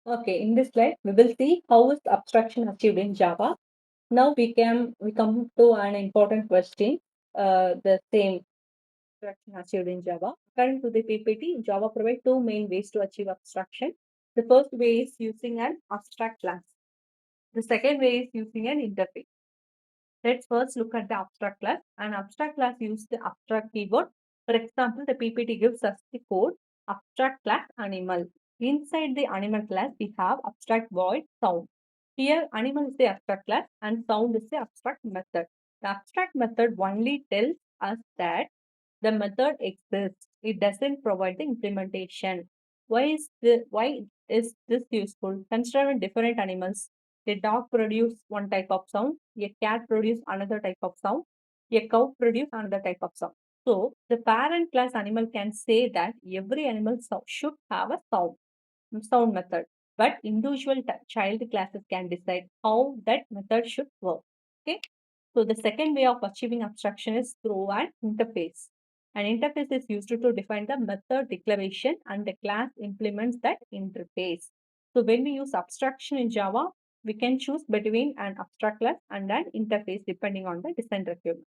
Okay, in this slide, we will see how is abstraction achieved in Java. Now we come to an important question. The same abstraction achieved in Java. According to the PPT, Java provides two main ways to achieve abstraction. The first way is using an abstract class. The second way is using an interface. Let's first look at the abstract class. An abstract class uses the abstract keyword. For example, the PPT gives us the code abstract class animal. Inside the animal class, we have abstract void sound. Here, animal is the abstract class and sound is the abstract method. The abstract method only tells us that the method exists. It doesn't provide the implementation. Why is this useful? Consider different animals. A dog produce one type of sound, a cat produce another type of sound, a cow produce another type of sound. So the parent class animal can say that every animal should have a sound method, but individual child classes can decide how that method should work. Okay. So the second way of achieving abstraction is through an interface. An interface is used to define the method declaration and the class implements that interface. So when we use abstraction in Java, we can choose between an abstract class and an interface depending on the design requirement.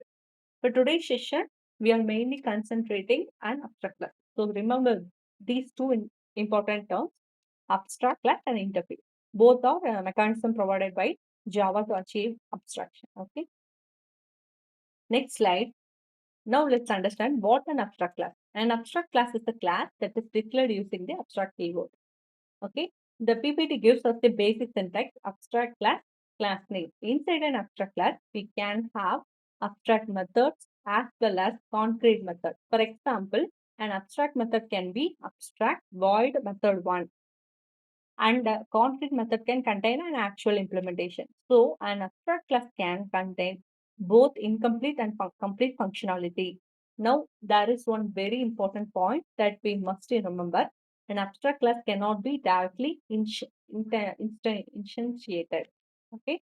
For today's session, we are mainly concentrating on abstract class. So remember these two important terms, abstract class and interface. Both are a mechanism provided by Java to achieve abstraction. Okay. Next slide. Now let's understand what an abstract class. An abstract class is a class that is declared using the abstract keyword. Okay. The PPT gives us the basic syntax abstract class name. Inside an abstract class, we can have abstract methods as well as concrete method. For example, an abstract method can be abstract void method 1 and the concrete method can contain an actual implementation. So an abstract class can contain both incomplete and complete functionality. Now, there is one very important point that we must remember. An abstract class cannot be directly instantiated. Okay.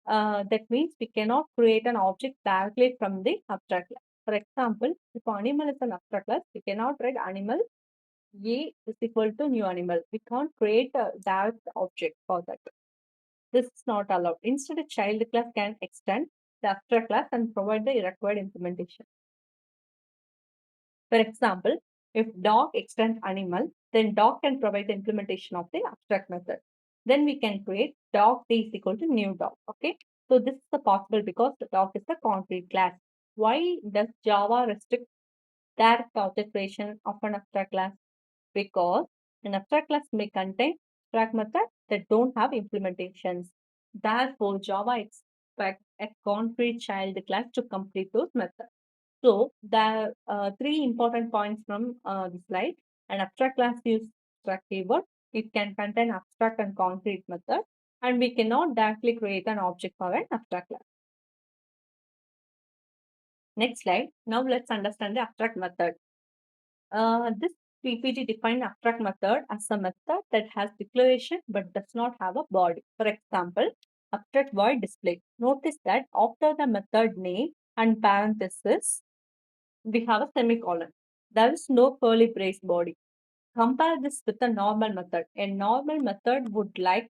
That means we cannot create an object directly from the abstract class. For example, if animal is an abstract class, we cannot write animal a is equal to new animal. We can't create a direct object for that. This is not allowed. Instead, a child class can extend the abstract class and provide the required implementation. For example, if dog extends animal, then dog can provide the implementation of the abstract method. Then we can create dog t is equal to new dog. Okay. So this is possible because the dog is a concrete class. Why does Java restrict direct object creation of an abstract class? Because an abstract class may contain abstract methods that don't have implementations. Therefore, Java expects a concrete child class to complete those methods. So, the three important points from the slide. An abstract class uses abstract keyword. It can contain abstract and concrete methods, and we cannot directly create an object for an abstract class. Next slide. Now let's understand the abstract method. This PPT defined abstract method as a method that has declaration but does not have a body. For example, abstract void display. Notice that after the method name and parenthesis, we have a semicolon. There is no curly brace body. Compare this with a normal method. A normal method would like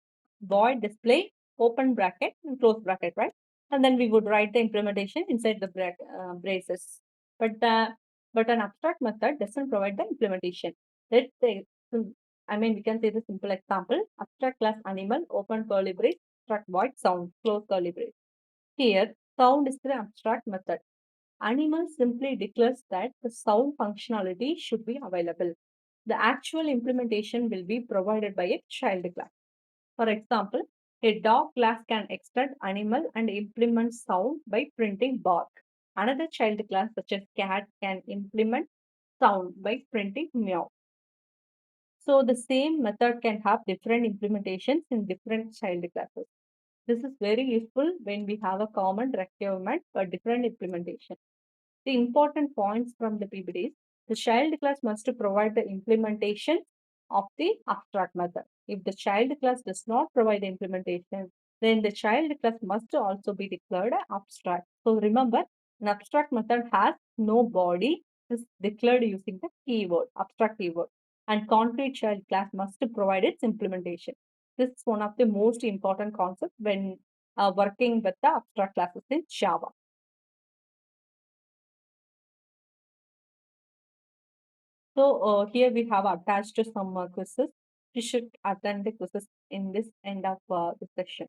void display, open bracket and close bracket, right? And then we would write the implementation inside the braces. But the but an abstract method doesn't provide the implementation. Let's say, we can say the simple example: abstract class animal, open curly brace, abstract void sound, close curly brace. Here, sound is the abstract method. Animal simply declares that the sound functionality should be available. The actual implementation will be provided by a child class. For example, a dog class can extend animal and implement sound by printing bark. Another child class, such as cat, can implement sound by printing meow. So the same method can have different implementations in different child classes. This is very useful when we have a common requirement for different implementation. The important points from the PPTs: the child class must provide the implementation of the abstract method. If the child class does not provide the implementation, then the child class must also be declared abstract. So remember, an abstract method has no body, is declared using the keyword, abstract keyword. and concrete child class must provide its implementation. This is one of the most important concepts when working with the abstract classes in Java. So here we have attached some quizzes. You should attend the quizzes in this end of the session.